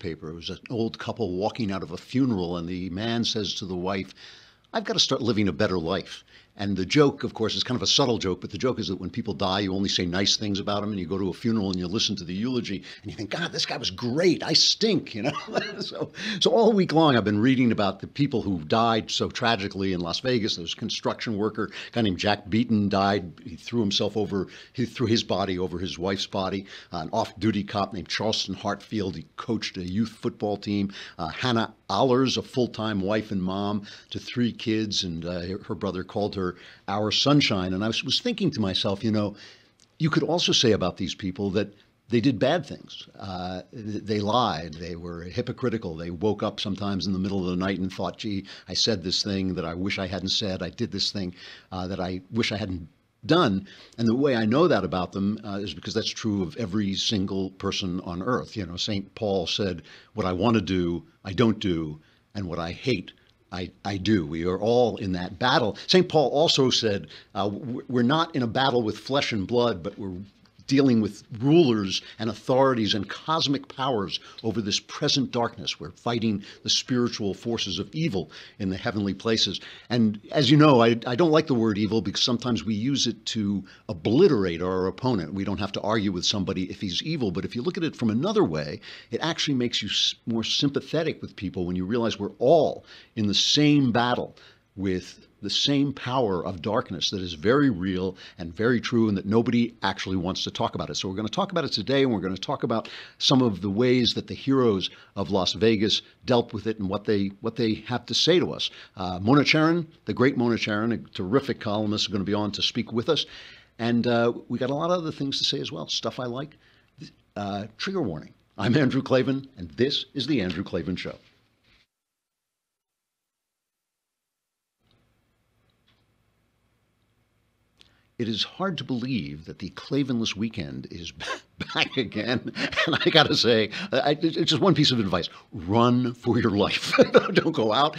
newspaper. It was an old couple walking out of a funeral, and the man says to the wife, "I've got to start living a better life." And the joke, of course, is kind of a subtle joke, but the joke is that when people die, you only say nice things about them, and you go to a funeral and you listen to the eulogy, and you think, God, this guy was great. I stink, you know? So all week long, I've been reading about the people who died so tragically in Las Vegas. There was a construction worker, a guy named Jack Beaton died. He threw his body over his wife's body. An off-duty cop named Charleston Hartfield, he coached a youth football team. Hannah Allers, a full-time wife and mom to 3 kids, and her brother called her our sunshine. And I was thinking to myself, you know, you could also say about these people that they did bad things. They lied. They were hypocritical. They woke up sometimes in the middle of the night and thought, gee, I said this thing that I wish I hadn't said. I did this thing that I wish I hadn't done. And the way I know that about them is because that's true of every single person on earth. You know, St. Paul said, what I want to do, I don't do, and what I hate, I do. We are all in that battle. St. Paul also said, we're not in a battle with flesh and blood, but we're dealing with rulers and authorities and cosmic powers over this present darkness. We're fighting the spiritual forces of evil in the heavenly places. And as you know, I don't like the word evil because sometimes we use it to obliterate our opponent. We don't have to argue with somebody if he's evil, but if you look at it from another way, it actually makes you more sympathetic with people when you realize we're all in the same battle with the same power of darkness that is very real and very true, and that nobody actually wants to talk about it. So we're going to talk about it today, and we're going to talk about some of the ways that the heroes of Las Vegas dealt with it and what they have to say to us. Mona Charen, the great Mona Charen, a terrific columnist, is going to be on to speak with us. And we got a lot of other things to say as well, stuff I like. Trigger warning. I'm Andrew Klavan, and this is The Andrew Klavan Show. It is hard to believe that the Klavanless weekend is back again. And I got to say, it's just one piece of advice. Run for your life. Don't go out.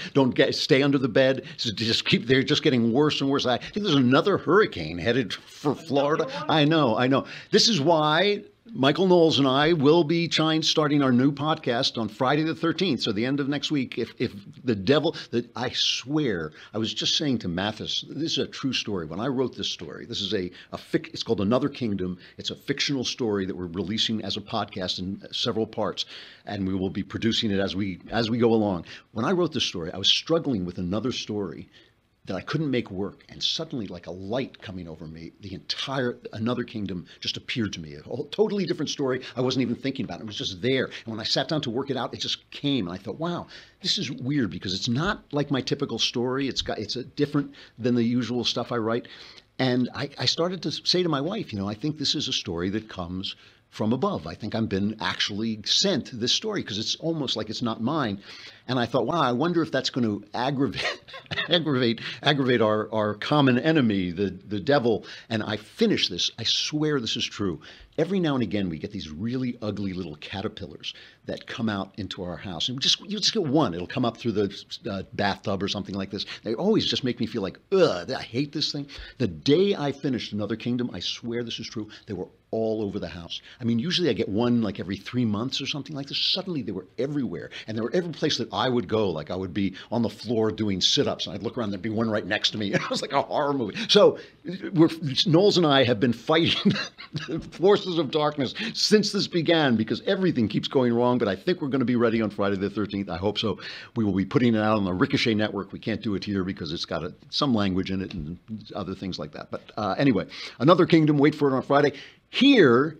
Stay under the bed. Just keep there. Just getting worse and worse. I think there's another hurricane headed for Florida. I know. This is why Michael Knowles and I will be starting our new podcast on Friday the 13th, so the end of next week. If the devil, I swear, I was just saying to Mathis, this is a true story. When I wrote this story, this is it's called Another Kingdom. It's a fictional story that we're releasing as a podcast in several parts, and we will be producing it as we go along. When I wrote this story, I was struggling with another story that I couldn't make work. And suddenly, like a light coming over me, the entire Another Kingdom just appeared to me. A whole totally different story. I wasn't even thinking about it. It was just there. And when I sat down to work it out, it just came. And I thought, wow, this is weird because it's not like my typical story. It's different than the usual stuff I write. And I started to say to my wife, you know, I think this is a story that comes from above. I think I've been actually sent this story because it's almost like it's not mine. And I thought, wow, I wonder if that's going to aggravate our common enemy, the devil. And I finished this. I swear this is true. Every now and again, we get these really ugly little caterpillars that come out into our house. And you just get one. It'll come up through the bathtub or something like this. They always just make me feel like, ugh, I hate this thing. The day I finished Another Kingdom, I swear this is true, they were all over the house. I mean, usually I get one like every 3 months or something like this. Suddenly they were everywhere. And they were every place that I would go. Like I would be on the floor doing sit-ups, and I'd look around, there'd be one right next to me. It was like a horror movie. So Knowles and I have been fighting the forces of darkness since this began because everything keeps going wrong. But I think we're going to be ready on Friday the 13th. I hope so. We will be putting it out on the Ricochet Network. We can't do it here because it's got some language in it and other things like that. But anyway, Another Kingdom, wait for it on Friday. Here,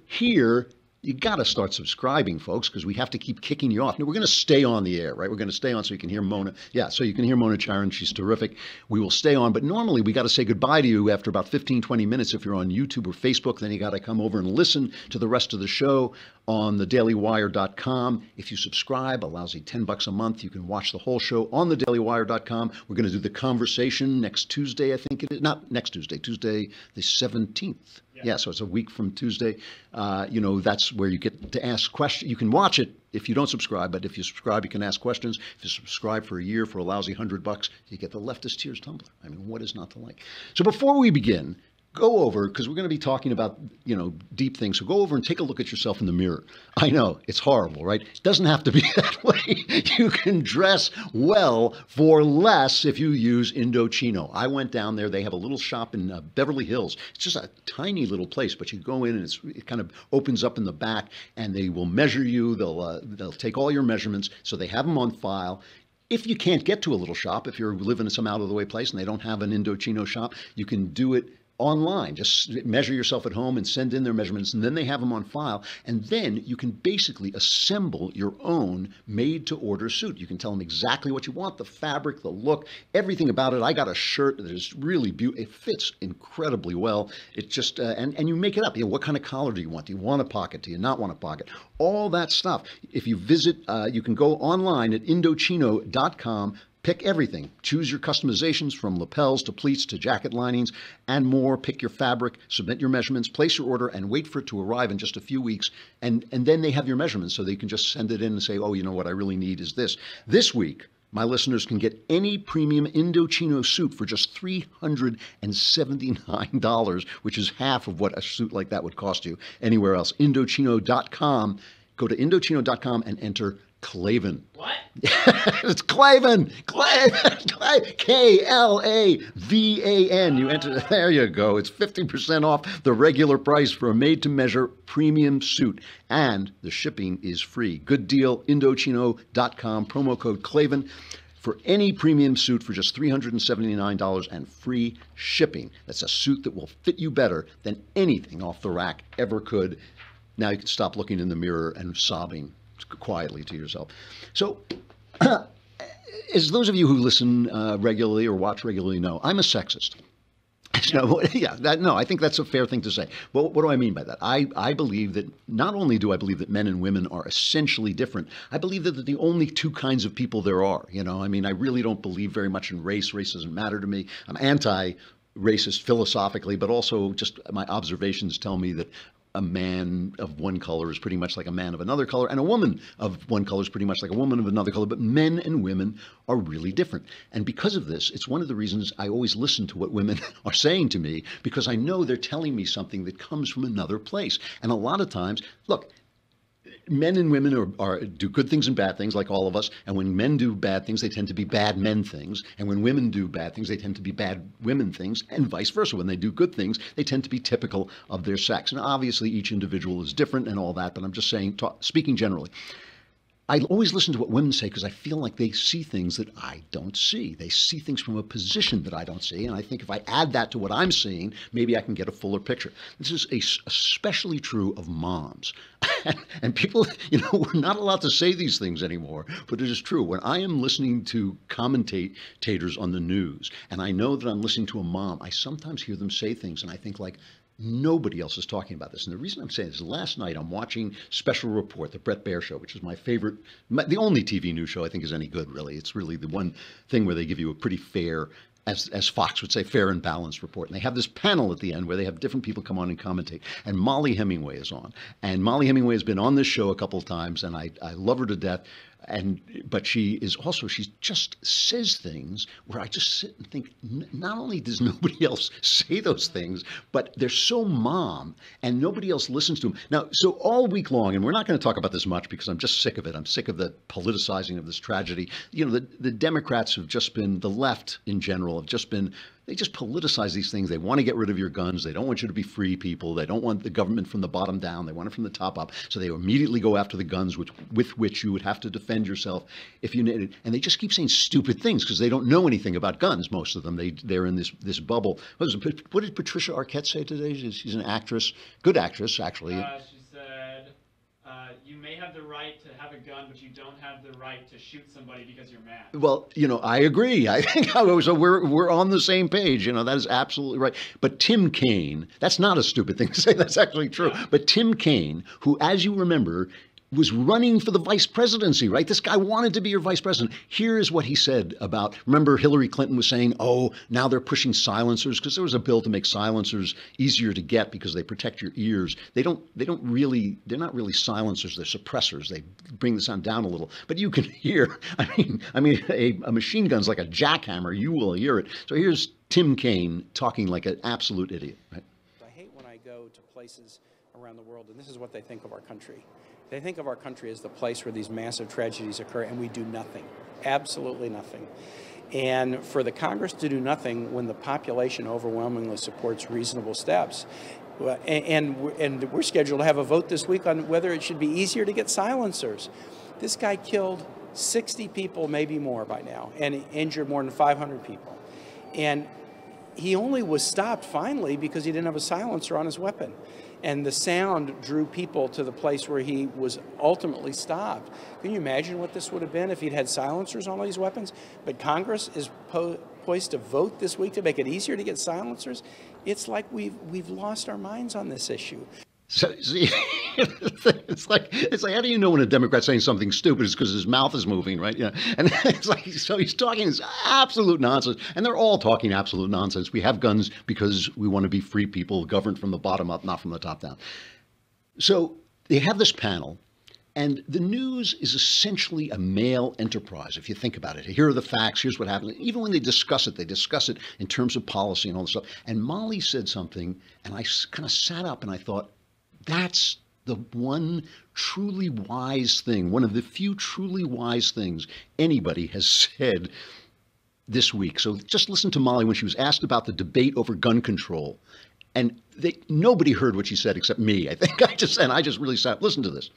you got to start subscribing, folks, because we have to keep kicking you off. Now, we're going to stay on the air, right? We're going to stay on so you can hear Mona. Yeah, so you can hear Mona Charen. She's terrific. We will stay on. But normally, we got to say goodbye to you after about 15, 20 minutes. If you're on YouTube or Facebook, then you got to come over and listen to the rest of the show on thedailywire.com. If you subscribe, a lousy $10 a month, you can watch the whole show on thedailywire.com. We're going to do the conversation next Tuesday, I think it is. Not next Tuesday, Tuesday the 17th. Yeah, so it's a week from Tuesday. That's where you get to ask questions. You can watch it if you don't subscribe, but if you subscribe, you can ask questions. If you subscribe for a year for a lousy $100, you get the Leftist Tears tumbler. I mean, what is not to like? So before we begin, go over, because we're going to be talking about, deep things. So go over and take a look at yourself in the mirror. I know it's horrible, right? It doesn't have to be that way. You can dress well for less if you use Indochino. I went down there. They have a little shop in Beverly Hills. It's just a tiny little place, but you go in and it kind of opens up in the back, and they will measure you. They'll take all your measurements, so they have them on file. If you can't get to a little shop, if you're living in some out-of-the-way place and they don't have an Indochino shop, you can do it online. Just measure yourself at home and send in their measurements, and then they have them on file. And then you can basically assemble your own made-to-order suit. You can tell them exactly what you want, the fabric, the look, everything about it. I got a shirt that is really beautiful. It fits incredibly well. It just, and you make it up. What kind of collar do you want? Do you want a pocket? Do you not want a pocket? All that stuff. If you visit, you can go online at Indochino.com. Pick everything. Choose your customizations from lapels to pleats to jacket linings and more. Pick your fabric, submit your measurements, place your order, and wait for it to arrive in just a few weeks. And then they have your measurements, so they can just send it in and say, oh, you know what I really need is this. This week, my listeners can get any premium Indochino suit for just $379, which is half of what a suit like that would cost you anywhere else. Indochino.com. Go to Indochino.com and enter Klavan. What? It's Klavan. Klavan. You enter. There you go. It's 50% off the regular price for a made-to-measure premium suit, and the shipping is free. Good deal. Indochino.com. Promo code Klavan for any premium suit for just $379 and free shipping. That's a suit that will fit you better than anything off the rack ever could. Now you can stop looking in the mirror and sobbing quietly to yourself. So, as those of you who listen regularly or watch regularly know, I'm a sexist. No, I think that's a fair thing to say. Well, what do I mean by that? I believe that not only do I believe that men and women are essentially different, I believe that they're the only two kinds of people there are. I really don't believe very much in race. Race doesn't matter to me. I'm anti-racist philosophically, but also just my observations tell me that a man of one color is pretty much like a man of another color, and a woman of one color is pretty much like a woman of another color, but men and women are really different. And because of this, it's one of the reasons I always listen to what women are saying to me, because I know they're telling me something that comes from another place. And a lot of times, look, men and women do good things and bad things like all of us. And when men do bad things, they tend to be bad men things. And when women do bad things, they tend to be bad women things, and vice versa. When they do good things, they tend to be typical of their sex. And obviously each individual is different and all that, but I'm just saying, speaking generally. I always listen to what women say because I feel like they see things that I don't see. They see things from a position that I don't see. And I think if I add that to what I'm seeing, maybe I can get a fuller picture. This is especially true of moms. And people, we're not allowed to say these things anymore, but it is true. When I am listening to commentators on the news, and I know that I'm listening to a mom, I sometimes hear them say things, and I think like, nobody else is talking about this. And the reason I'm saying this is last night I'm watching Special Report, the Bret Baier Show, which is my favorite, the only TV news show I think is any good, really. It's really the one thing where they give you a pretty fair, as Fox would say, fair and balanced report. And they have this panel at the end where they have different people come on and commentate. And Molly Hemingway is on. And Molly Hemingway has been on this show a couple of times, and I love her to death. But she just says things where I just sit and think, not only does nobody else say those things, but they're so mom and nobody else listens to them. Now, so all week long, and we're not going to talk about this much because I'm just sick of it. I'm sick of the politicizing of this tragedy. The Democrats have just been, the left in general have just been, they just politicize these things. They want to get rid of your guns. They don't want you to be free people. They don't want the government from the bottom down. They want it from the top up. So they immediately go after the guns with which you would have to defend yourself if you needed. And they just keep saying stupid things because they don't know anything about guns, most of them. They're in this bubble. What did Patricia Arquette say today? She's an actress, good actress, actually. She said, you may have the right to have a gun, but you don't have the right to shoot somebody because you're mad. Well, I agree. I think so. We're on the same page. That is absolutely right. But Tim Kaine, that's not a stupid thing to say. That's actually true. Yeah. But Tim Kaine, who, as you remember, was running for the vice presidency, right? This guy wanted to be your vice president. Here is what he said about, remember Hillary Clinton was saying, oh, now they're pushing silencers, because there was a bill to make silencers easier to get because they protect your ears. They're not really silencers, they're suppressors. They bring the sound down a little. But you can hear, I mean, a machine gun's like a jackhammer. You will hear it. So here's Tim Kaine talking like an absolute idiot, right? I hate when I go to places around the world, and this is what they think of our country. They think of our country as the place where these massive tragedies occur, and we do nothing, absolutely nothing. And for the Congress to do nothing when the population overwhelmingly supports reasonable steps, and we're scheduled to have a vote this week on whether it should be easier to get silencers. This guy killed 60 people, maybe more by now, and injured more than 500 people. And he only was stopped finally because he didn't have a silencer on his weapon. And the sound drew people to the place where he was ultimately stopped. Can you imagine what this would have been if he'd had silencers on all these weapons? But Congress is poised to vote this week to make it easier to get silencers. It's like we've lost our minds on this issue. So see, it's like how do you know when a Democrat's saying something stupid? It's because his mouth is moving, right? Yeah, and it's like, so he's talking this absolute nonsense, and they're all talking absolute nonsense. We have guns because we want to be free people, governed from the bottom up, not from the top down. So they have this panel, and the news is essentially a male enterprise, if you think about it. Here are the facts, here's what happened. Even when they discuss it in terms of policy and all this stuff. And Molly said something, and I kind of sat up and I thought, that's the one truly wise thing, one of the few truly wise things anybody has said this week. So just listen to Molly when she was asked about the debate over gun control. And nobody heard what she said except me. I think I just really sat, listen to this.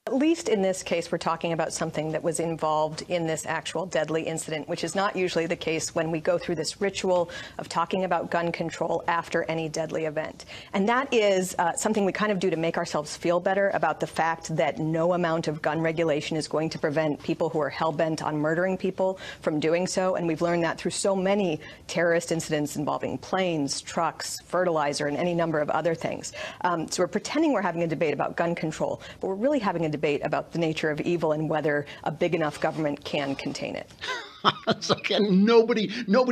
At least in this case, we're talking about something that was involved in this actual deadly incident, which is not usually the case when we go through this ritual of talking about gun control after any deadly event. And that is something we kind of do to make ourselves feel better about the fact that no amount of gun regulation is going to prevent people who are hell-bent on murdering people from doing so. And we've learned that through so many terrorist incidents involving planes, trucks, fertilizer, and any number of other things. So we're pretending we're having a debate about gun control, but we're really having a debate about the nature of evil and whether a big enough government can contain it. It's like, and nobody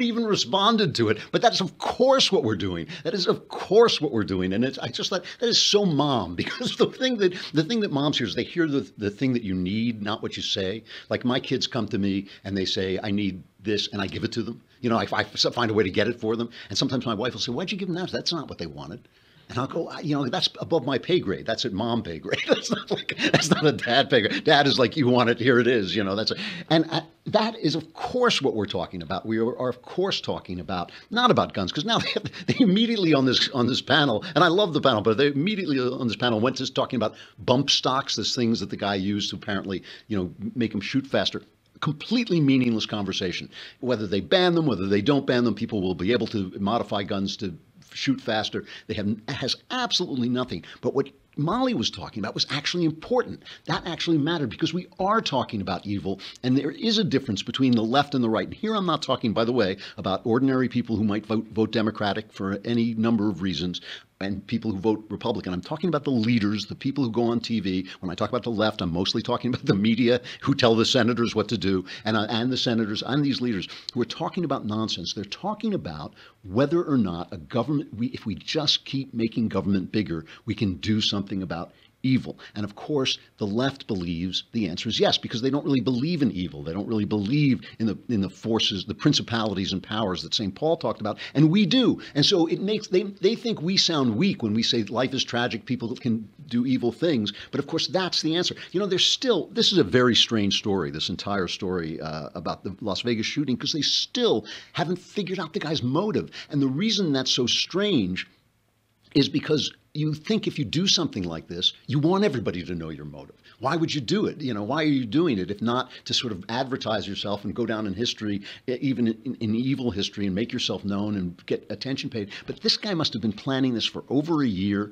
even responded to it. But that's of course what we're doing. That is of course what we're doing. And I just thought that is so mom, because the thing that moms hear is they hear the thing that you need, not what you say. Like my kids come to me and they say, I need this, and I give it to them. You know, I find a way to get it for them. And sometimes my wife will say, why'd you give them that? That's not what they wanted. And I'll go, you know, that's above my pay grade. That's at mom pay grade. That's not a dad pay grade. Dad is like, you want it, here it is. You know, that is of course what we're talking about. We are of course talking about, not about guns, because now they immediately on this panel, and I love the panel, but they immediately on this panel went to talking about bump stocks, these things that the guy used to apparently, you know, make him shoot faster. Completely meaningless conversation. Whether they ban them, whether they don't ban them, people will be able to modify guns to shoot faster. Has absolutely nothing. But what Molly was talking about was actually important. That actually mattered because we are talking about evil, and there is a difference between the left and the right. And here I'm not talking, by the way, about ordinary people who might vote Democratic for any number of reasons, and people who vote Republican. I'm talking about the leaders, the people who go on TV. When I talk about the left, I'm mostly talking about the media who tell the senators what to do, and the senators and these leaders who are talking about nonsense. They're talking about whether or not a government, if we just keep making government bigger, we can do something about evil. And of course, the left believes the answer is yes, because they don't really believe in evil. They don't really believe in the forces, the principalities and powers that St. Paul talked about, and we do. And so it makes they think we sound weak when we say life is tragic, people can do evil things. But of course, that's the answer. You know, this is a very strange story, this entire story about the Las Vegas shooting, because they still haven't figured out the guy's motive. And the reason that's so strange is because you think if you do something like this, you want everybody to know your motive. Why would you do it? You know, why are you doing it if not to sort of advertise yourself and go down in history, even in evil history, and make yourself known and get attention paid? But this guy must have been planning this for over a year.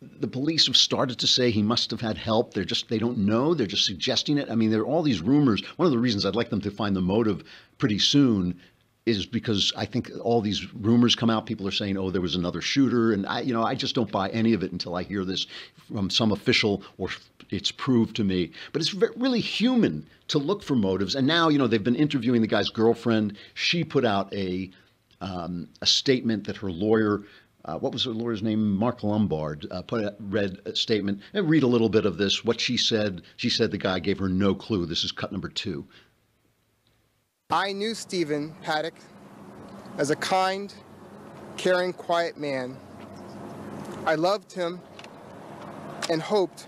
The police have started to say he must have had help. They don't know. They're just suggesting it. I mean, there are all these rumors. One of the reasons I'd like them to find the motive pretty soon is because I think all these rumors come out. People are saying, "Oh, there was another shooter," and I just don't buy any of it until I hear this from some official or it's proved to me. But it's really human to look for motives. And now, they've been interviewing the guy's girlfriend. She put out a statement that her lawyer. What was her lawyer's name? Mark Lombard read a statement. And read a little bit of this. What she said. She said the guy gave her no clue. This is cut number 2. I knew Stephen Paddock as a kind, caring, quiet man. I loved him and hoped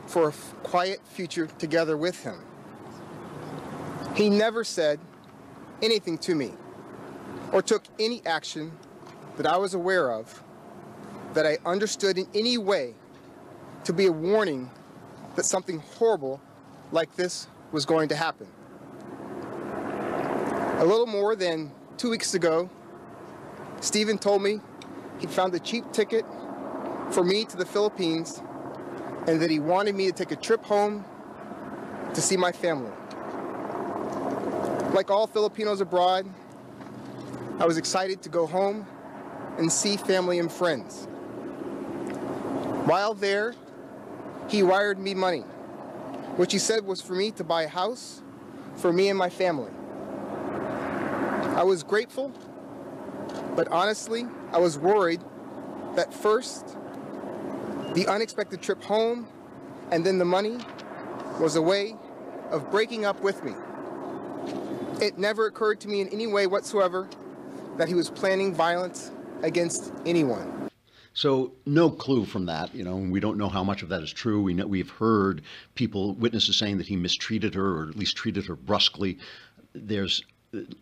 for a quiet future together with him. He never said anything to me or took any action that I was aware of that I understood in any way to be a warning that something horrible like this was going to happen. A little more than 2 weeks ago, Stephen told me he found a cheap ticket for me to the Philippines and that he wanted me to take a trip home to see my family. Like all Filipinos abroad, I was excited to go home and see family and friends. While there, he wired me money, which he said was for me to buy a house for me and my family. I was grateful, but honestly, I was worried that first, the unexpected trip home and then the money was a way of breaking up with me. It never occurred to me in any way whatsoever that he was planning violence against anyone. So no clue from that, we don't know how much of that is true. We've heard witnesses saying that he mistreated her, or at least treated her brusquely. There's,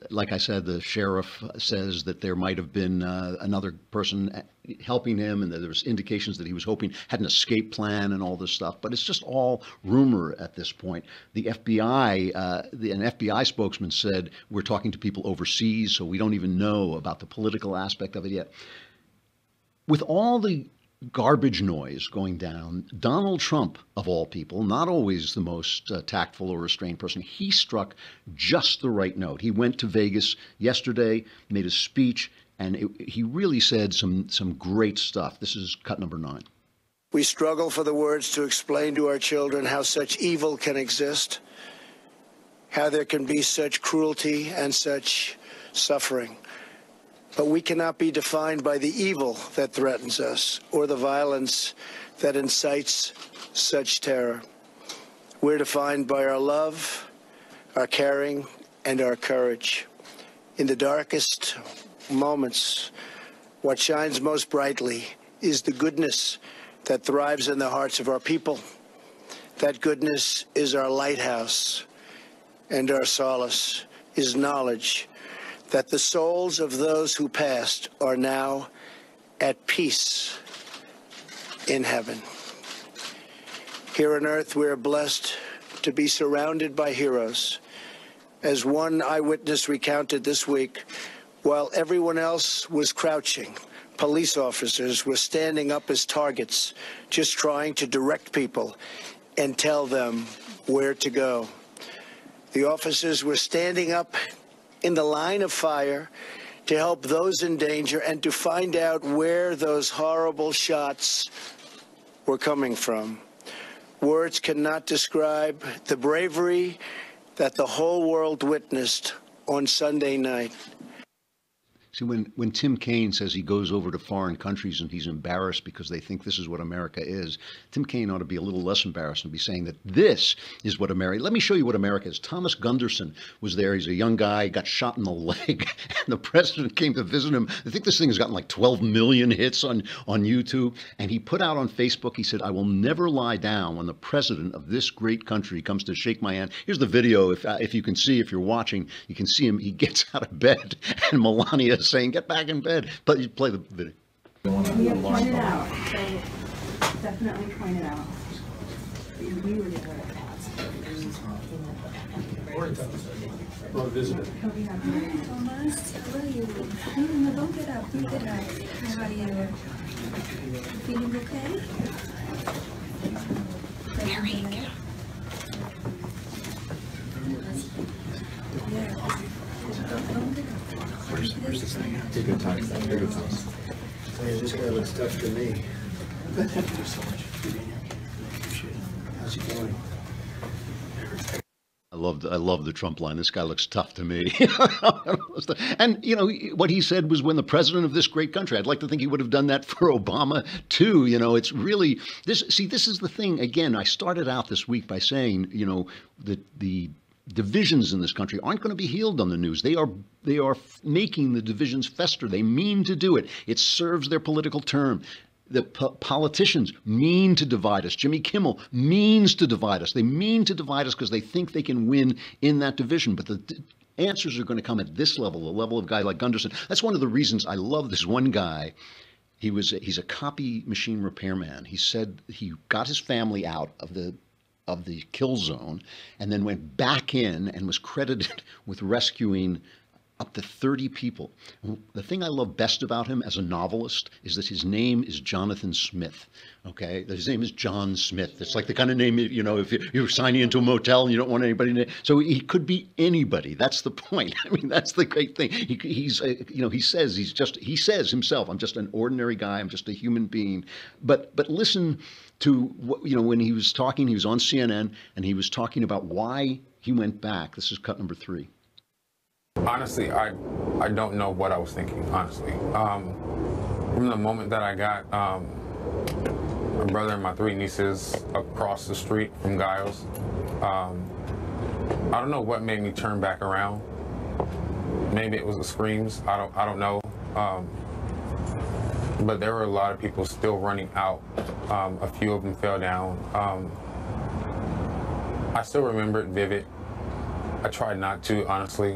like I said, the sheriff says that there might have been another person helping him, and that there was indications that he was had an escape plan and all this stuff. But it's just all rumor at this point. The FBI, an FBI spokesman said, we're talking to people overseas, so we don't even know about the political aspect of it yet. With all the garbage noise going down, Donald Trump, of all people, not always the most tactful or restrained person, he struck just the right note. He went to Vegas yesterday, made a speech, and he really said some great stuff. This is cut number 9. We struggle for the words to explain to our children how such evil can exist, how there can be such cruelty and such suffering. But we cannot be defined by the evil that threatens us or the violence that incites such terror. We're defined by our love, our caring, and our courage. In the darkest moments, what shines most brightly is the goodness that thrives in the hearts of our people. That goodness is our lighthouse, and our solace is knowledge that the souls of those who passed are now at peace in heaven. Here on earth, we are blessed to be surrounded by heroes. As one eyewitness recounted this week, while everyone else was crouching, police officers were standing up as targets, just trying to direct people and tell them where to go. The officers were standing up in the line of fire to help those in danger and to find out where those horrible shots were coming from. Words cannot describe the bravery that the whole world witnessed on Sunday night. See, when Tim Kaine says he goes over to foreign countries and he's embarrassed because they think this is what America is, Tim Kaine ought to be a little less embarrassed and be saying that this is what America. Let me show you what America is. Thomas Gunderson was there. He's a young guy, got shot in the leg, and the president came to visit him. I think this thing has gotten like 12 million hits on YouTube. And he put out on Facebook, he said, "I will never lie down when the president of this great country comes to shake my hand." Here's the video. If you can see, if you're watching, you can see him. He gets out of bed, and Melania saying, "Get back in bed." But you play the video. We have pointed out, so definitely point it out. We were the other paths. Well, visitor. Thomas, how are you? No, don't get up, don't get up. How are you? Feeling okay? Very good. Yeah. Don't get up. Good times. Good times. This guy looks tough to me. Thank you so much for being here. Appreciate it. How's it going? I love the Trump line. This guy looks tough to me. And, you know, what he said was, when the president of this great country, I'd like to think he would have done that for Obama, too. You know, it's really this. See, this is the thing. Again, I started out this week by saying, you know, that the divisions in this country aren't going to be healed on the news. They are making the divisions fester. They mean to do it. It serves their political term. The politicians mean to divide us. Jimmy Kimmel means to divide us. They mean to divide us because they think they can win in that division. But the answers are going to come at this level, the level of a guy like Gunderson. That's one of the reasons I love this one guy. He's a copy machine repairman. He said he got his family out of the kill zone and then went back in and was credited with rescuing up to 30 people. The thing I love best about him as a novelist is that his name is Jonathan Smith. Okay, his name is John Smith. It's like the kind of name, you know, if you're signing into a motel and you don't want anybody to. So he could be anybody. That's the point. I mean, that's the great thing. He's you know, he says himself, I'm just an ordinary guy. I'm just a human being. But listen to what, you know, when he was talking, he was on CNN and he was talking about why he went back. This is cut number 3. Honestly, I don't know what I was thinking, honestly. From the moment that I got my brother and my 3 nieces across the street from Giles, I don't know what made me turn back around. Maybe it was the screams, I don't know. But there were a lot of people still running out. A few of them fell down. I still remember it vivid. I tried not to, honestly,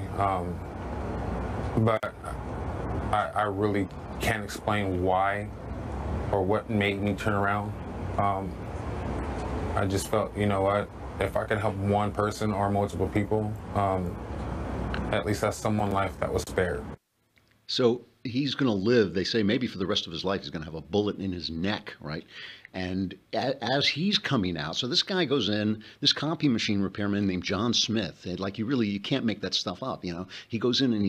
but I really can't explain why or what made me turn around. I just felt, you know what, if I could help one person or multiple people, at least that's someone's life that was spared. So he's going to live, they say, maybe for the rest of his life. He's going to have a bullet in his neck, right? And as he's coming out, so this guy goes in, this copy machine repairman named John Smith, and like you can't make that stuff up, you know. He goes in and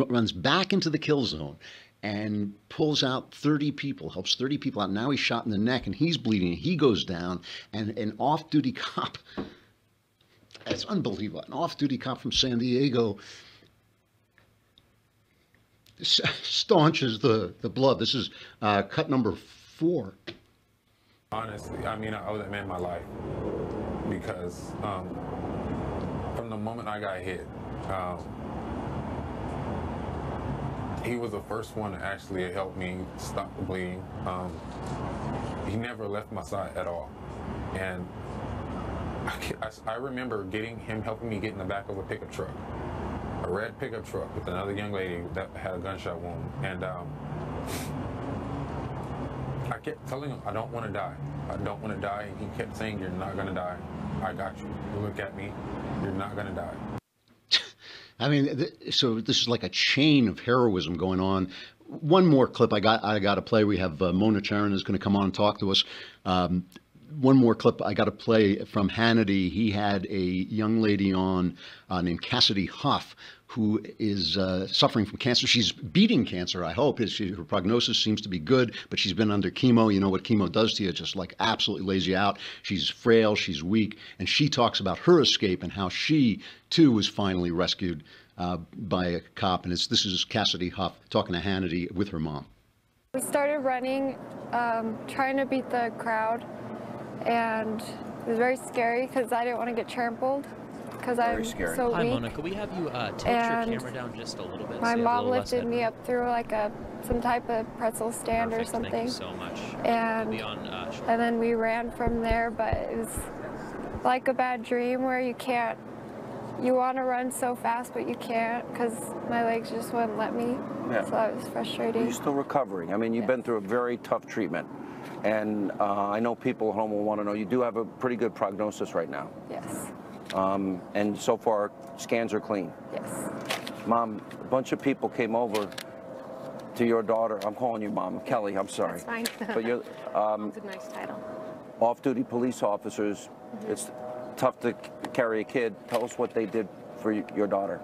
runs back into the kill zone and pulls out 30 people, helps 30 people out. Now he's shot in the neck and he's bleeding. He goes down, and an off-duty cop, it's unbelievable, an off-duty cop from San Diego staunches the blood. This is cut number 4. Honestly, I mean, I owe that man my life because from the moment I got hit, he was the first one to actually help me stop the bleeding. He never left my side at all. And I remember helping me get in the back of a pickup truck, a red pickup truck with another young lady that had a gunshot wound. And I kept telling him, I don't want to die. I don't want to die. He kept saying, you're not going to die. I got you. You look at me. You're not going to die. I mean, so this is like a chain of heroism going on. One more clip I got to play. We have Mona Charen is going to come on and talk to us. One more clip I got to play from Hannity. He had a young lady on named Cassidy Huff, who is suffering from cancer. She's beating cancer, I hope. Her prognosis seems to be good, but she's been under chemo. You know what chemo does to you, just like absolutely lays you out. She's frail, she's weak, and she talks about her escape and how she, too, was finally rescued by a cop. And this is Cassidy Huff talking to Hannity with her mom. We started running, trying to beat the crowd, and it was very scary because I didn't want to get trampled. Because I'm so Hi, weak. Mona. Could we have you tilt your camera down just a little bit? My so mom lifted me up through like some type of pretzel stand or something. Thank you so much. And then we ran from there, but it was like a bad dream where you want to run so fast, but you can't because my legs just wouldn't let me. Yeah. So that was frustrating. You're still recovering. I mean, you've been through a very tough treatment. And I know people at home will want to know, you do have a pretty good prognosis right now. Yes. And so far, scans are clean. Yes. Mom, a bunch of people came over to your daughter. I'm calling you Mom. Kelly, I'm sorry. That's fine. But you're Mom's a nice title. Off-duty police officers. It's tough to carry a kid. Tell us what they did for your daughter.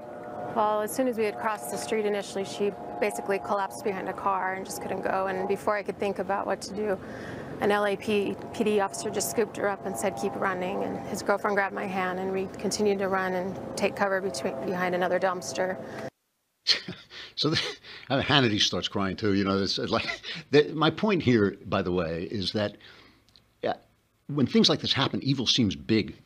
Well, as soon as we had crossed the street initially, she basically collapsed behind a car and just couldn't go. And before I could think about what to do, an LAPD officer just scooped her up and said, keep running. And his girlfriend grabbed my hand, and we continued to run and take cover behind another dumpster. So Hannity starts crying too. You know, it's like my point here, by the way, is that when things like this happen, evil seems big,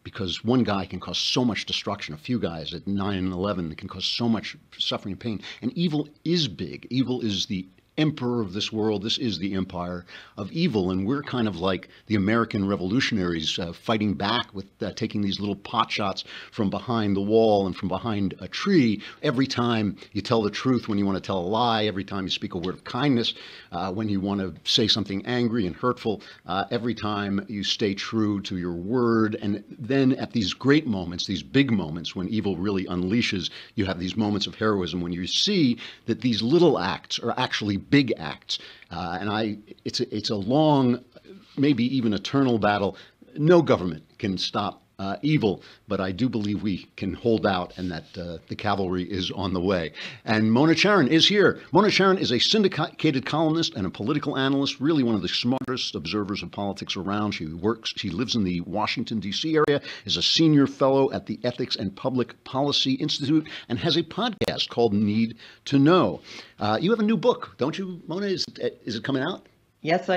because one guy can cause so much destruction. A few guys at 9/11 can cause so much suffering and pain. And evil is big. Evil is the emperor of this world. This is the empire of evil, and we're kind of like the American revolutionaries fighting back with taking these little pot shots from behind the wall and from behind a tree. Every time you tell the truth when you want to tell a lie, every time you speak a word of kindness when you want to say something angry and hurtful, every time you stay true to your word. And then at these great moments, these big moments when evil really unleashes, you have these moments of heroism when you see that these little acts are actually big acts. It's a long, maybe even eternal battle. No government can stop evil, but I do believe we can hold out, and that the cavalry is on the way. And Mona Charen is here. Mona Charen is a syndicated columnist and a political analyst, really one of the smartest observers of politics around. She lives in the Washington, D.C. area, is a senior fellow at the Ethics and Public Policy Institute, and has a podcast called Need to Know. You have a new book, don't you, Mona? Is it coming out? Yes,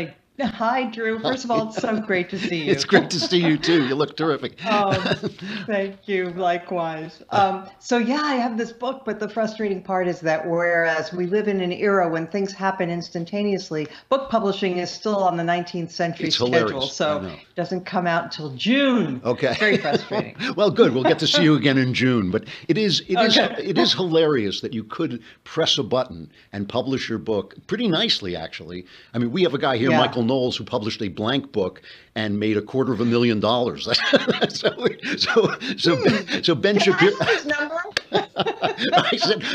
Hi, Drew. First of all, it's so great to see you. It's great to see you, too. You look terrific. Thank you. Likewise. So, yeah, I have this book, but the frustrating part is that whereas we live in an era when things happen instantaneously, book publishing is still on the 19th century schedule. So it doesn't come out until June. Okay. It's very frustrating. Well, good. We'll get to see you again in June. But it is hilarious that you could press a button and publish your book pretty nicely, actually. I mean, we have a guy here, Michael Knowles, who published a blank book and made $250,000. So Ben Shapiro.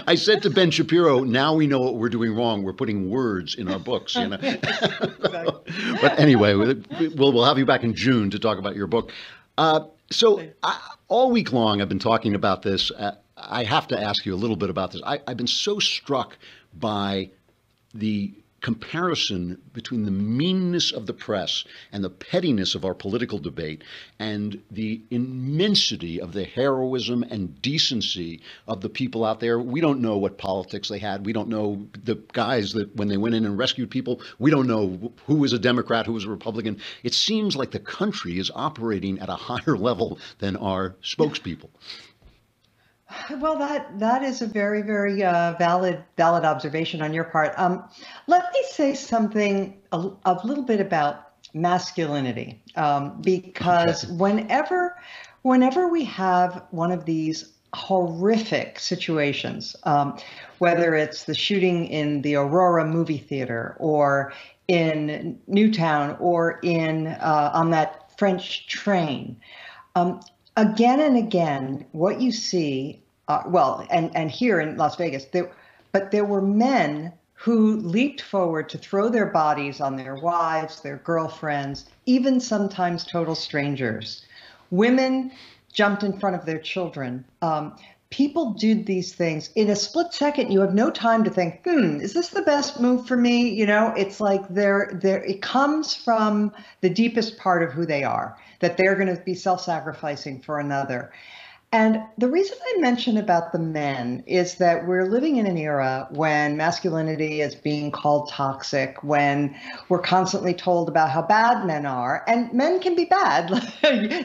I said to Ben Shapiro, now we know what we're doing wrong. We're putting words in our books, you know. But anyway, we'll have you back in June to talk about your book. All week long, I've been talking about this. I have to ask you a little bit about this. I've been so struck by the comparison between the meanness of the press and the pettiness of our political debate and the immensity of the heroism and decency of the people out there. We don't know what politics they had. We don't know the guys that when they went in and rescued people, we don't know who was a Democrat, who was a Republican. It seems like the country is operating at a higher level than our spokespeople. Well, that is a very, very valid observation on your part. Let me say something a little bit about masculinity, because whenever we have one of these horrific situations, whether it's the shooting in the Aurora movie theater or in Newtown or on that French train, again and again, what you see, and here in Las Vegas, there were men who leaped forward to throw their bodies on their wives, their girlfriends, even sometimes total strangers. Women jumped in front of their children. People did these things in a split second. You have no time to think, is this the best move for me? You know, it's like it comes from the deepest part of who they are, that they're going to be self-sacrificing for another. And the reason I mention about the men is that we're living in an era when masculinity is being called toxic, when we're constantly told about how bad men are, and men can be bad.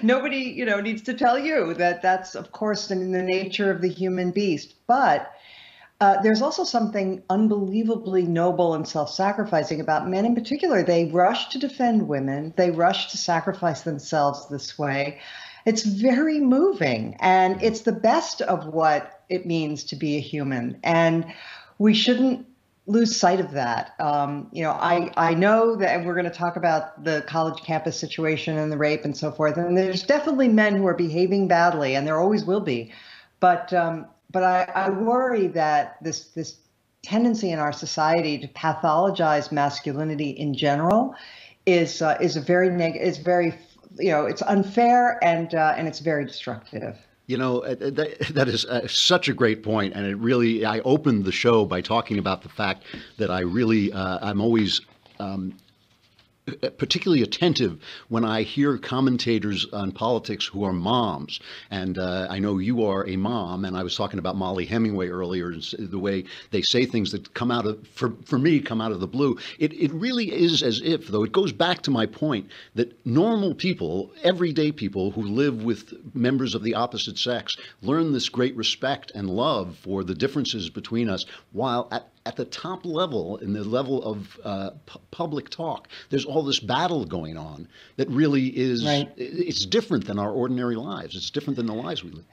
Nobody, needs to tell you that that's, of course, in the nature of the human beast. But there's also something unbelievably noble and self-sacrificing about men in particular. They rush to defend women. They rush to sacrifice themselves this way. It's very moving, and it's the best of what it means to be a human. And we shouldn't lose sight of that. I know that we're going to talk about the college campus situation and the rape and so forth. And there's definitely men who are behaving badly, and there always will be. But I worry that this tendency in our society to pathologize masculinity in general is very it's unfair and it's very destructive. You know, that is such a great point, and it really. I opened the show by talking about the fact that I'm always particularly attentive when I hear commentators on politics who are moms. And I know you are a mom, and I was talking about Molly Hemingway earlier, and the way they say things that come out of, for me, come out of the blue. It really is as if, though it goes back to my point, that normal people, everyday people who live with members of the opposite sex, learn this great respect and love for the differences between us, while at the top level, in the level of public talk, there's all this battle going on that really is, right. It's different than our ordinary lives. It's different than the lives we live.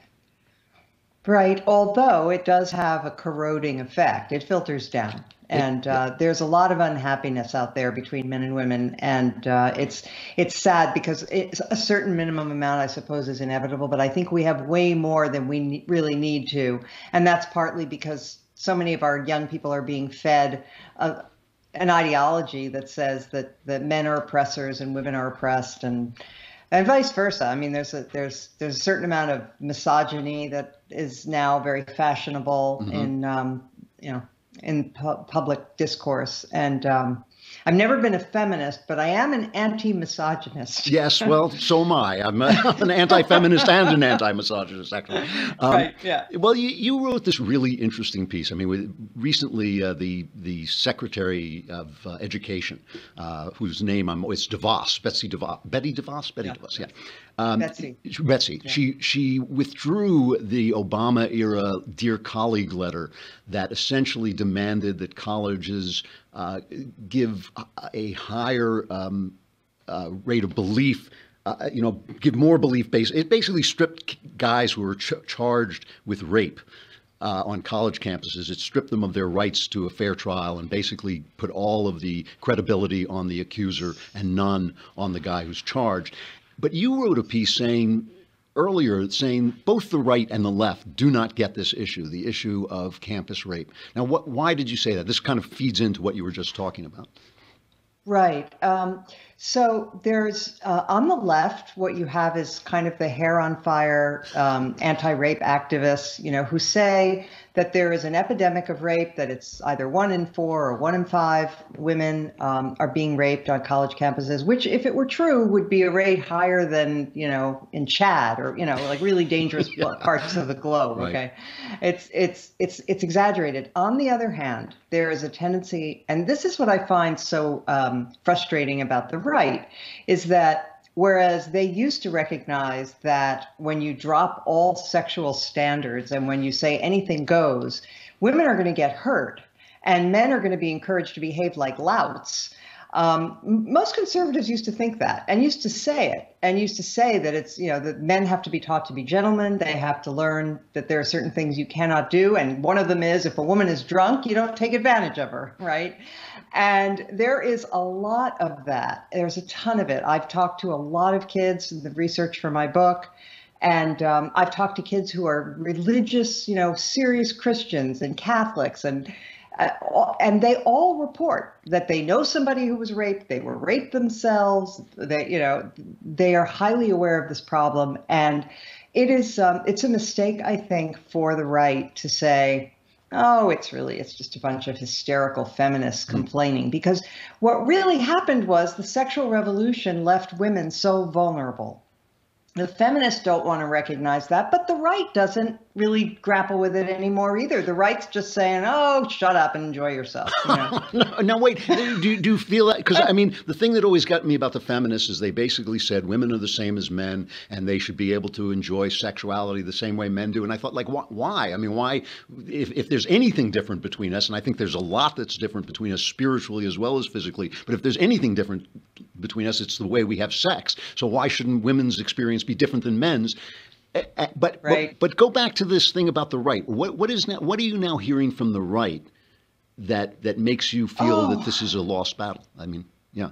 Right, although it does have a corroding effect. It filters down. And there's a lot of unhappiness out there between men and women. And it's sad because a certain minimum amount, I suppose, is inevitable. But I think we have way more than we really need to. And that's partly because so many of our young people are being fed an ideology that says that men are oppressors and women are oppressed, and vice versa. I mean, there's a certain amount of misogyny that is now very fashionable in public discourse. And I've never been a feminist, but I am an anti-misogynist. Yes, well, so am I. I'm an anti-feminist and an anti-misogynist, actually. Right, yeah. Well, you wrote this really interesting piece. I mean, recently the Secretary of Education, whose name it's DeVos, Betty DeVos, yeah. Betsy. Yeah. She withdrew the Obama-era Dear Colleague letter that essentially demanded that colleges give a higher rate of belief, give more belief based. It basically stripped guys who were charged with rape on college campuses. It stripped them of their rights to a fair trial and basically put all of the credibility on the accuser and none on the guy who's charged. But you wrote a piece earlier saying both the right and the left do not get this issue, the issue of campus rape. Now, why did you say that? This kind of feeds into what you were just talking about. Right. So there's on the left, what you have is kind of the hair on fire anti-rape activists, who say that there is an epidemic of rape, that it's either 1 in 4 or 1 in 5 women are being raped on college campuses, which, if it were true, would be a rate higher than, in Chad or, like really dangerous parts of the globe. Right. Okay. It's exaggerated. On the other hand, there is a tendency, and this is what I find so frustrating about the right, is that whereas they used to recognize that when you drop all sexual standards and when you say anything goes, women are going to get hurt and men are going to be encouraged to behave like louts. Most conservatives used to think that and used to say it and used to say that it's, that men have to be taught to be gentlemen. They have to learn that there are certain things you cannot do. And one of them is if a woman is drunk, you don't take advantage of her, right? And there is a lot of that. There's a ton of it. I've talked to a lot of kids, the research for my book, and I've talked to kids who are religious, serious Christians and Catholics, and they all report that they know somebody who was raped, they were raped themselves, they are highly aware of this problem. And it's a mistake, I think, for the right to say, oh, it's just a bunch of hysterical feminists complaining, because what really happened was the sexual revolution left women so vulnerable. The feminists don't want to recognize that, but the right doesn't really grapple with it anymore either. The right's just saying, oh, shut up and enjoy yourself. No, wait. Do you feel that? Because, I mean, the thing that always got me about the feminists is they basically said women are the same as men and they should be able to enjoy sexuality the same way men do. And I thought, like, why? I mean, why? If there's anything different between us, and I think there's a lot that's different between us spiritually as well as physically, but if there's anything different between us, it's the way we have sex. So why shouldn't women's experience be different than men's? But go back to this thing about the right. What are you now hearing from the right that makes you feel that this is a lost battle? I mean, yeah.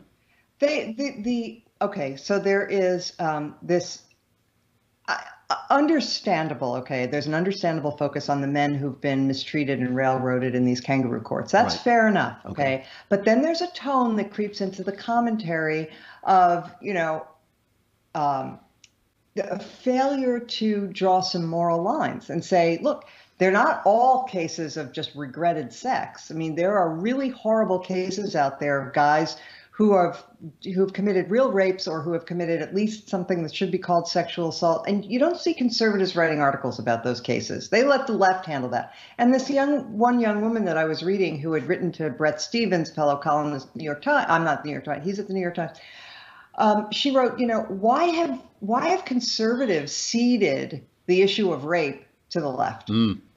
Okay, so there is this understandable. Okay, there's an understandable focus on the men who've been mistreated and railroaded in these kangaroo courts. That's fair enough. Okay, but then there's a tone that creeps into the commentary of a failure to draw some moral lines and say, look, they're not all cases of just regretted sex. I mean, there are really horrible cases out there of guys who've committed real rapes or who have committed at least something that should be called sexual assault. And you don't see conservatives writing articles about those cases. They let the left handle that. And this one young woman that I was reading who had written to Bret Stephens, fellow columnist, New York Times, I'm not the New York Times, he's at the New York Times. She wrote, why have conservatives ceded the issue of rape to the left?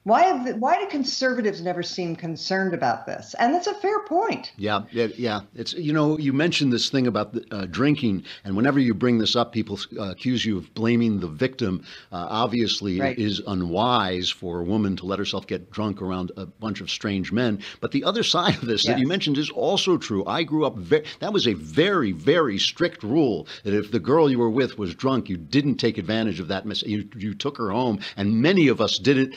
Why do conservatives never seem concerned about this? And that's a fair point. Yeah. It's, you mentioned this thing about drinking, and whenever you bring this up, people accuse you of blaming the victim. Obviously, Right. It is unwise for a woman to let herself get drunk around a bunch of strange men. But the other side of this that you mentioned is also true. I grew up, that was a very, very strict rule that if the girl you were with was drunk, you didn't take advantage of that. You took her home, and many of us did it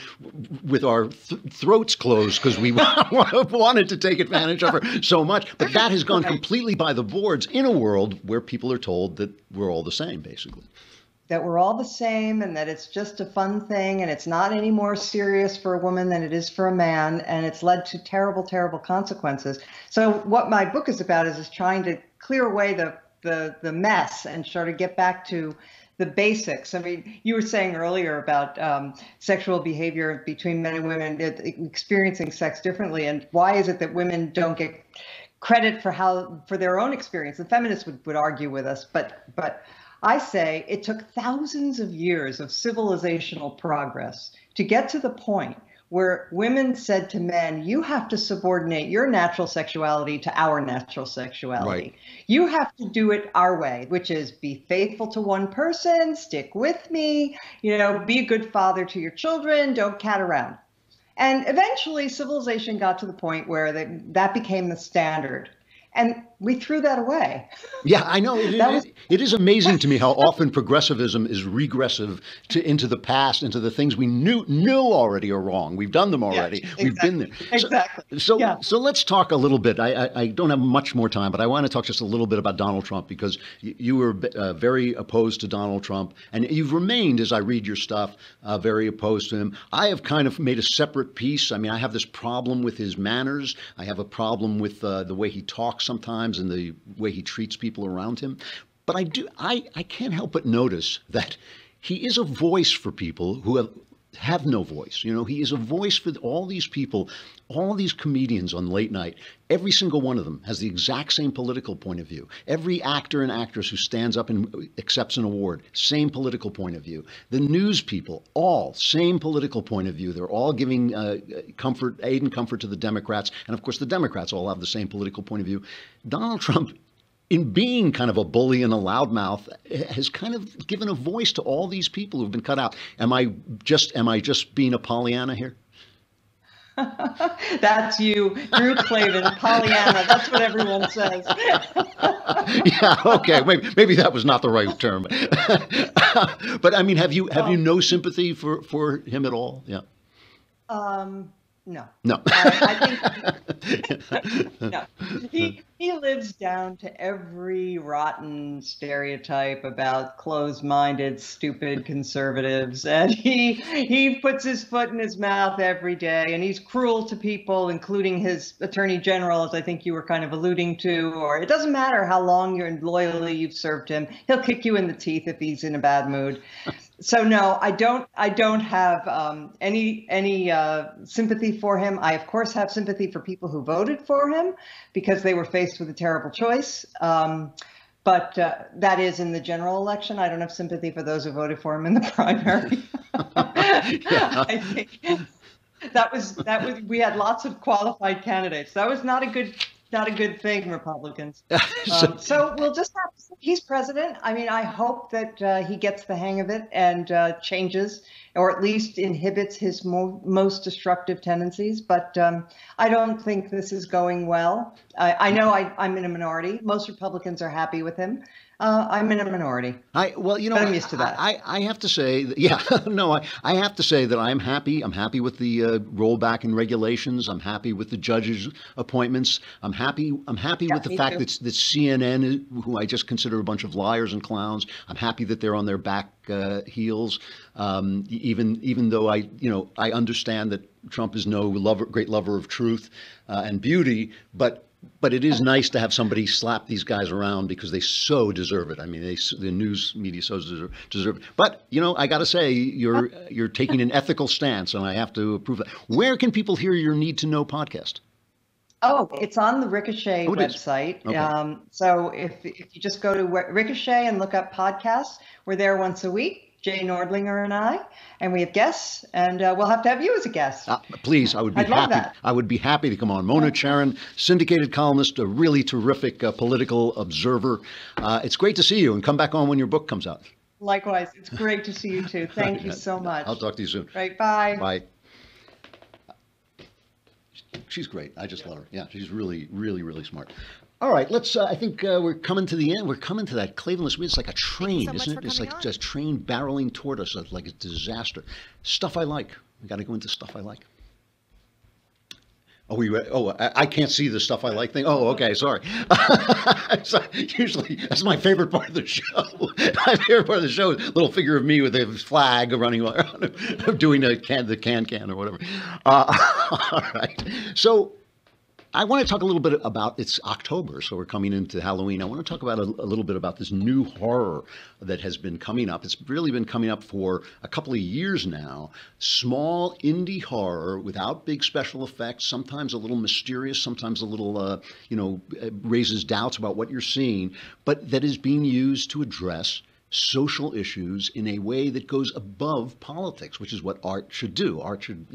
with our throats closed because we wanted to take advantage of her so much. But that has gone completely by the boards in a world where people are told that we're all the same, basically. That we're all the same and that it's just a fun thing and it's not any more serious for a woman than it is for a man. And it's led to terrible, terrible consequences. So what my book is about is trying to clear away the mess and sort of get back to the basics. I mean, you were saying earlier about sexual behavior between men and women experiencing sex differently, and why is it that women don't get credit for their own experience? The feminists would argue with us, but I say it took thousands of years of civilizational progress to get to the point where women said to men, you have to subordinate your natural sexuality to our natural sexuality. Right. You have to do it our way, which is be faithful to one person, stick with me, be a good father to your children, don't cat around. And eventually civilization got to the point where that became the standard. And we threw that away. Yeah, I know. It is amazing to me how often progressivism is regressive into the past, into the things we knew already are wrong. We've done them already. Yes, exactly. We've been there. Exactly. So let's talk a little bit. I don't have much more time, but I want to talk just a little bit about Donald Trump, because you were very opposed to Donald Trump, and you've remained, as I read your stuff, very opposed to him. I have kind of made a separate piece. I mean, I have this problem with his manners. I have a problem with the way he talks sometimes and the way he treats people around him. But I can't help but notice that he is a voice for people who have no voice. He is a voice for all these people, all these comedians on late night. Every single one of them has the exact same political point of view. Every actor and actress who stands up and accepts an award, same political point of view. The news people, all same political point of view. They're all giving aid and comfort to the Democrats. And of course, the Democrats all have the same political point of view. Donald Trump, in being kind of a bully and a loudmouth, has kind of given a voice to all these people who've been cut out. Am I just being a Pollyanna here? That's you, Drew Klavan, Pollyanna. That's what everyone says. Yeah, okay. Maybe that was not the right term. But I mean, have you no sympathy for him at all? Yeah. No. No. I think no. He lives down to every rotten stereotype about closed-minded, stupid conservatives, and he puts his foot in his mouth every day, and he's cruel to people, including his attorney general, as I think you were kind of alluding to. Or it doesn't matter how long you're loyally you've served him; he'll kick you in the teeth if he's in a bad mood. So no, I don't have any sympathy for him. I of course have sympathy for people who voted for him because they were faced with a terrible choice. But that is in the general election. I don't have sympathy for those who voted for him in the primary. I think that was we had lots of qualified candidates. That was not a good thing, Republicans. So we'll just have to see. He's president. I mean, I hope that he gets the hang of it and changes, or at least inhibits his most destructive tendencies. But I don't think this is going well. I know I'm in a minority. Most Republicans are happy with him. I'm in a minority. Well, you know, but I'm used to that. I have to say, yeah, no, I have to say that I'm happy. I'm happy with the rollback in regulations. I'm happy with the judges' appointments. I'm happy with the fact that CNN, who I just consider a bunch of liars and clowns, I'm happy that they're on their back heels. Even though I understand that Trump is no great lover of truth and beauty, but it is nice to have somebody slap these guys around because they so deserve it. I mean, the news media so deserve it. But, you know, I got to say, you're taking an ethical stance, and I have to approve that. Where can people hear your Need to Know podcast? Oh, it's on the Ricochet website. Okay. So if you just go to Ricochet and look up podcasts, we're there once a week. Jay Nordlinger and I, and we have guests, and we'll have to have you as a guest. Please, I would be happy. I would be happy to come on. Mona Charen, syndicated columnist, a really terrific political observer. It's great to see you, and come back on when your book comes out. Likewise, it's great to see you too. Thank you so much. I'll talk to you soon. Right, bye. Bye. She's great. I just love her. Yeah, she's really, really, really smart. All right, let's. I think we're coming to the end. We're coming to that Klavan. It's like a train, isn't it? It's like just a train barreling toward us, like a disaster. Stuff I like. We got to go into stuff I like. I can't see the stuff I like thing. Oh, okay, sorry. Usually, that's my favorite part of the show. My favorite part of the show is a little figure of me with a flag running around, doing the can or whatever. All right, so. I want to talk a little bit about, it's October, so we're coming into Halloween. I want to talk about a little bit about this new horror that has been coming up. It's really been coming up for a couple of years now. Small indie horror without big special effects, sometimes a little mysterious, sometimes a little, raises doubts about what you're seeing, but that is being used to address social issues in a way that goes above politics, which is what art should do. Art should,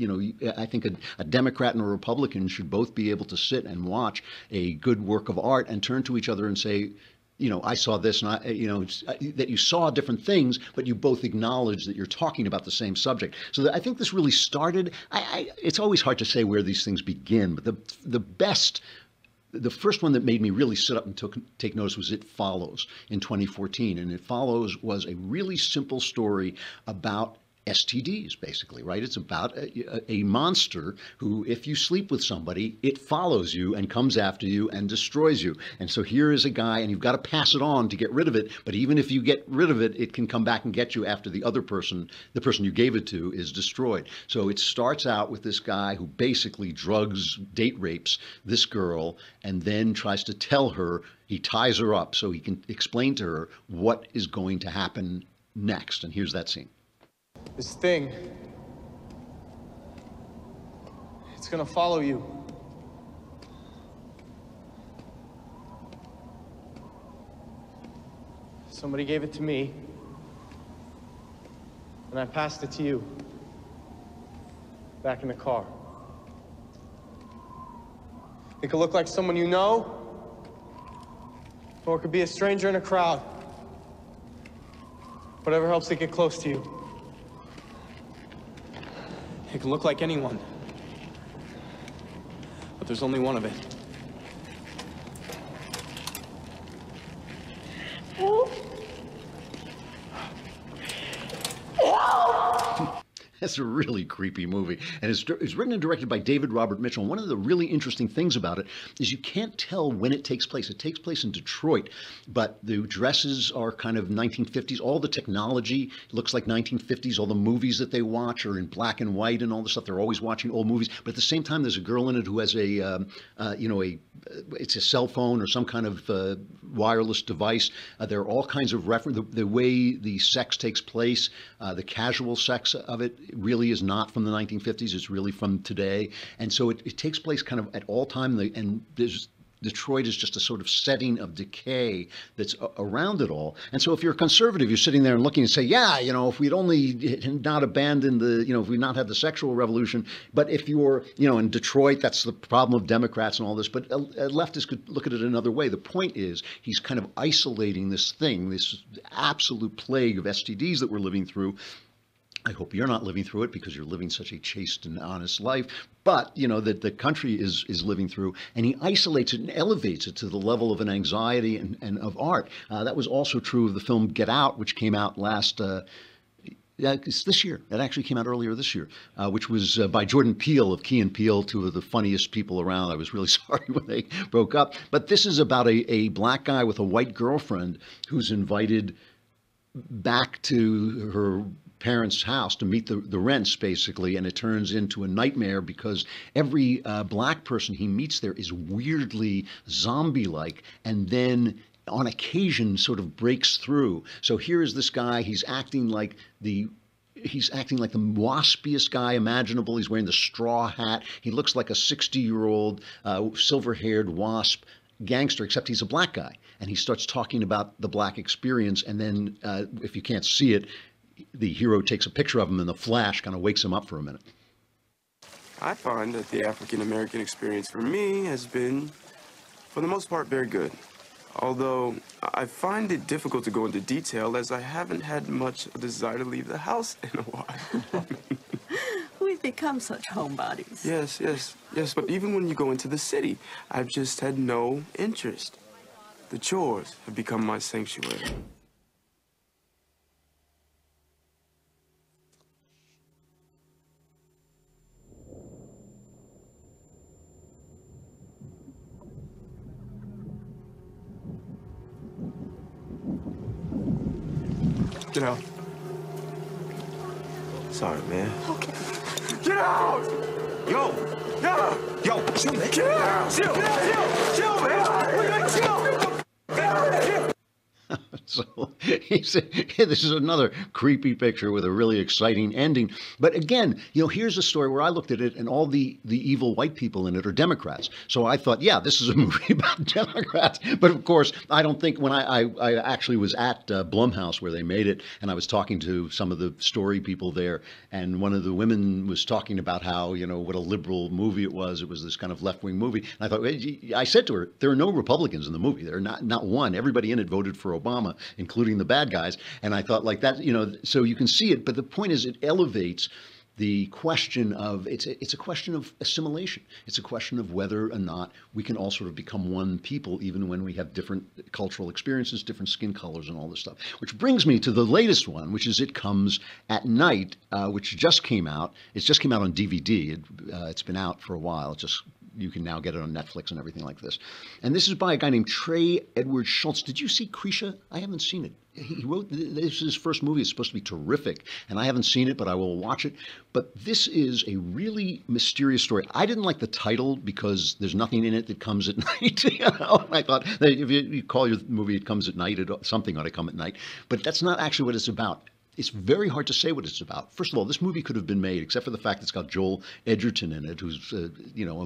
I think a Democrat and a Republican should both be able to sit and watch a good work of art and turn to each other and say, I saw this, and that you saw different things, but you both acknowledge that you're talking about the same subject. So I think this really started. It's always hard to say where these things begin, but the first one that made me really sit up and take notice was It Follows in 2014. And It Follows was a really simple story about STDs, basically, right? It's about a monster who, if you sleep with somebody, it follows you and comes after you and destroys you. And so here is a guy, and you've got to pass it on to get rid of it. But even if you get rid of it, it can come back and get you after the other person, the person you gave it to, is destroyed. So it starts out with this guy who basically date rapes this girl and then tries to tell her, he ties her up so he can explain to her what is going to happen next. And here's that scene. This thing, it's gonna follow you. Somebody gave it to me, and I passed it to you, back in the car. It could look like someone you know, or it could be a stranger in a crowd. Whatever helps it get close to you. It can look like anyone, but there's only one of it. It's a really creepy movie, and it's written and directed by David Robert Mitchell. And one of the really interesting things about it is you can't tell when it takes place. It takes place in Detroit, but the dresses are kind of 1950s. All the technology looks like 1950s. All the movies that they watch are in black and white and all the stuff. They're always watching old movies, but at the same time, there's a girl in it who has it's a cell phone or some kind of wireless device. There are all kinds of reference. The way the sex takes place, the casual sex of it really is not from the 1950s. It's really from today. And so it takes place kind of at all time. And Detroit is just a sort of setting of decay that's around it all. And so if you're a conservative, you're sitting there and looking and say, yeah, if we'd only not abandoned if we'd not had the sexual revolution. But if you're, in Detroit, that's the problem of Democrats and all this. But leftists could look at it another way. The point is he's kind of isolating this thing, this absolute plague of STDs that we're living through, I hope you're not living through it because you're living such a chaste and honest life. But, you know, that the country is living through. And he isolates it and elevates it to the level of an anxiety and of art. That was also true of the film Get Out, which came out it's this year. It actually came out earlier this year, which was by Jordan Peele of Key and Peele, two of the funniest people around. I was really sorry when they broke up. But this is about a black guy with a white girlfriend who's invited back to her parents' house to meet the rents, basically, and it turns into a nightmare because every black person he meets there is weirdly zombie-like, and then on occasion sort of breaks through. So here is this guy, he's acting like the waspiest guy imaginable. He's wearing the straw hat. He looks like a 60-year-old silver-haired wasp gangster, except he's a black guy. And he starts talking about the black experience. And then if you can't see it, the hero takes a picture of him and the flash kind of wakes him up for a minute. I find that the African-American experience for me has been, for the most part, very good. Although I find it difficult to go into detail as I haven't had much desire to leave the house in a while. We've become such homebodies. Yes. But even when you go into the city, I've just had no interest. The chores have become my sanctuary. Get out. Sorry, man. Okay. Get out! Yo! Chill, man. Get out! Chill, man! We gotta chill! Get out of here! So he said, yeah, this is another creepy picture with a really exciting ending. But again, you know, here's a story where I looked at it and all the evil white people in it are Democrats. So I thought, yeah, this is a movie about Democrats. But of course, I don't think when I actually was at Blumhouse where they made it, and I was talking to some of the story people there, and one of the women was talking about how, you know, what a liberal movie it was. It was this kind of left-wing movie. And I thought, I said to her, there are no Republicans in the movie. There are not one. Everybody in it voted for Obama, including the bad guys. And I thought, like, that, you know, so you can see it. But the point is, it elevates the question of, it's a question of assimilation. It's a question of whether or not we can all sort of become one people, even when we have different cultural experiences, different skin colors, and all this stuff. Which brings me to the latest one, which is It Comes at Night, which just came out. It just came out on DVD. It's been out for a while. You can now get it on Netflix and everything like this. And this is by a guy named Trey Edward Schultz. Did you see Krisha? I haven't seen it. He wrote, this is his first movie. It's supposed to be terrific. And I haven't seen it, but I will watch it. But this is a really mysterious story. I didn't like the title because there's nothing in it that comes at night. You know? And I thought, if you call your movie It Comes at Night, something ought to come at night. But that's not actually what it's about. It's very hard to say what it's about. First of all, this movie could have been made, except for the fact it's got Joel Edgerton in it, who's, you know,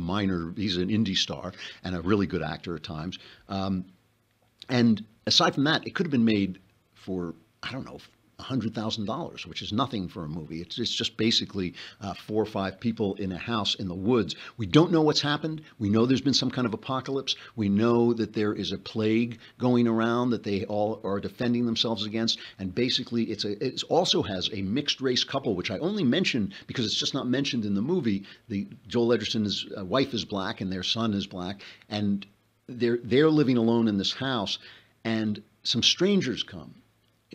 he's an indie star and a really good actor at times. And aside from that, it could have been made for, I don't know, $100,000, which is nothing for a movie. It's just basically 4 or 5 people in a house in the woods. We don't know what's happened. We know there's been some kind of apocalypse. We know that there is a plague going around that they all are defending themselves against. And basically, it also has a mixed race couple, which I only mention because it's just not mentioned in the movie. Joel Edgerton's wife is black and their son is black, and they're living alone in this house, and some strangers come.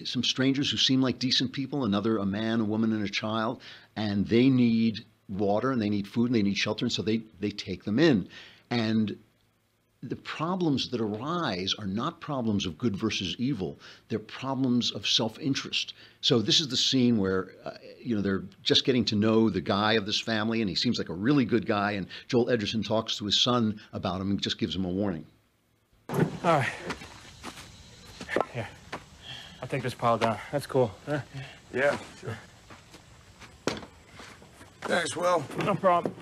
Some strangers who seem like decent people, a man, a woman, and a child, and they need water and they need food and they need shelter, and so they take them in. And the problems that arise are not problems of good versus evil. They're problems of self-interest. So this is the scene where, you know, they're just getting to know the guy of this family, and he seems like a really good guy, and Joel Edgerton talks to his son about him and just gives him a warning. All right. Here. I'll take this pile down. That's cool. Huh? Yeah, sure. Thanks, Will. No problem.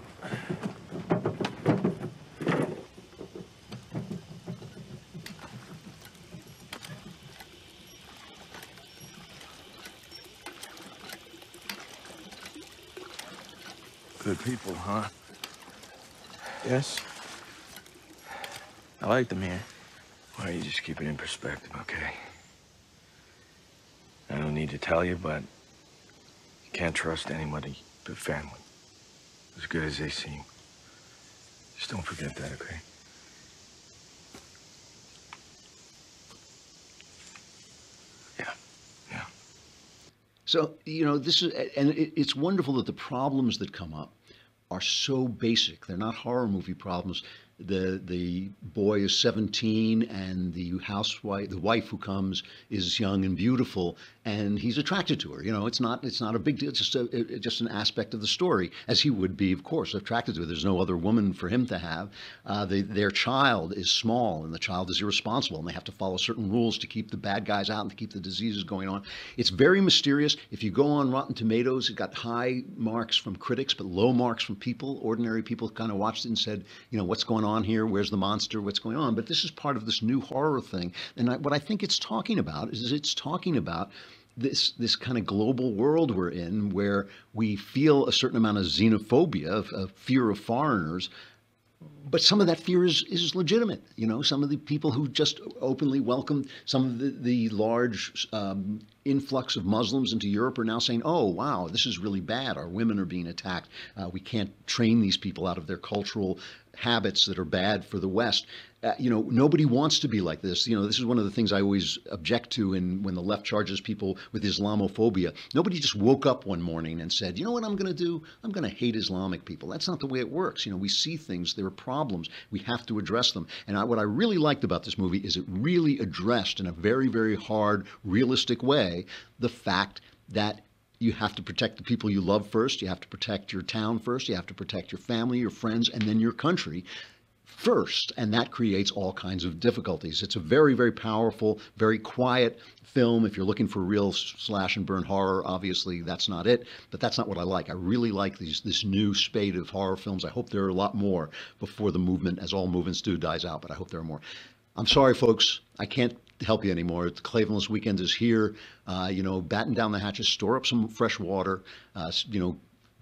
Good people, huh? Yes. I like them here. Why don't you just keep it in perspective, okay? I don't need to tell you, but you can't trust anybody but family. As good as they seem. Just don't forget that, okay? So, you know, this is, and it's wonderful that the problems that come up are so basic. They're not horror movie problems. The boy is 17 and the wife who comes is young and beautiful and he's attracted to her. You know, it's not a big deal. It's just an aspect of the story, as he would be, of course, attracted to her. There's no other woman for him to have. Their child is small and the child is irresponsible and they have to follow certain rules to keep the bad guys out and to keep the diseases going on. It's very mysterious. If you go on Rotten Tomatoes, it got high marks from critics but low marks from people. Ordinary people kind of watched it and said, you know, what's going on here? Where's the monster? What's going on? But this is part of this new horror thing. And what I think it's talking about is it's talking about this kind of global world we're in where we feel a certain amount of xenophobia, of fear of foreigners. But some of that fear is legitimate. You know, some of the people who just openly welcome some of the large influx of Muslims into Europe are now saying, oh, wow, this is really bad. Our women are being attacked. We can't train these people out of their cultural habits that are bad for the West. You know, nobody wants to be like this. You know, this is one of the things I always object to when the left charges people with Islamophobia. Nobody just woke up one morning and said, you know what I'm going to do? I'm going to hate Islamic people. That's not the way it works. You know, we see things, there are problems. We have to address them. And what I really liked about this movie is it really addressed in a very, very hard, realistic way the fact that you have to protect the people you love first. You have to protect your town first. You have to protect your family, your friends, and then your country first. And that creates all kinds of difficulties. It's a very, very powerful, very quiet film. If you're looking for real slash and burn horror, obviously that's not it. But that's not what I like. I really like this new spate of horror films. I hope there are a lot more before the movement, as all movements do, dies out. But I hope there are more. I'm sorry, folks. I can't help you anymore. The Klavanless weekend is here. You know, batten down the hatches, store up some fresh water, you know,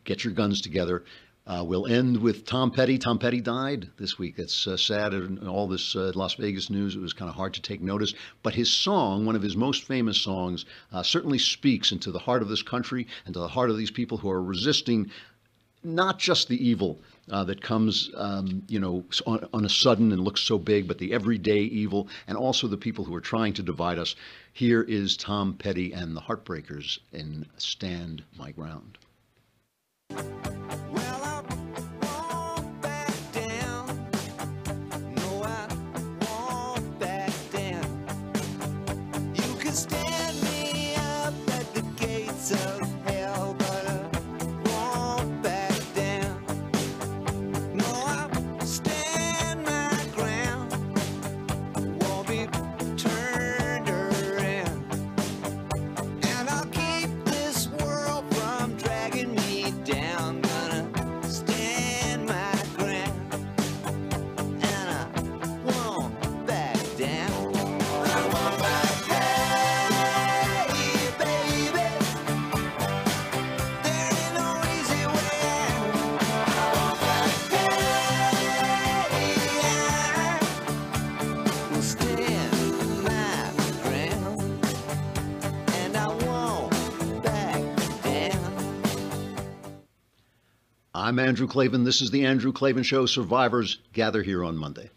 get your guns together. We'll end with Tom Petty. Tom Petty died this week. It's sad in all this Las Vegas news. It was kind of hard to take notice. But his song, one of his most famous songs, certainly speaks into the heart of this country and to the heart of these people who are resisting not just the evil that comes, you know, on a sudden and looks so big, but the everyday evil, and also the people who are trying to divide us. Here is Tom Petty and the Heartbreakers in Stand My Ground. I'm Andrew Klavan. This is the Andrew Klavan Show. Survivors gather here on Monday.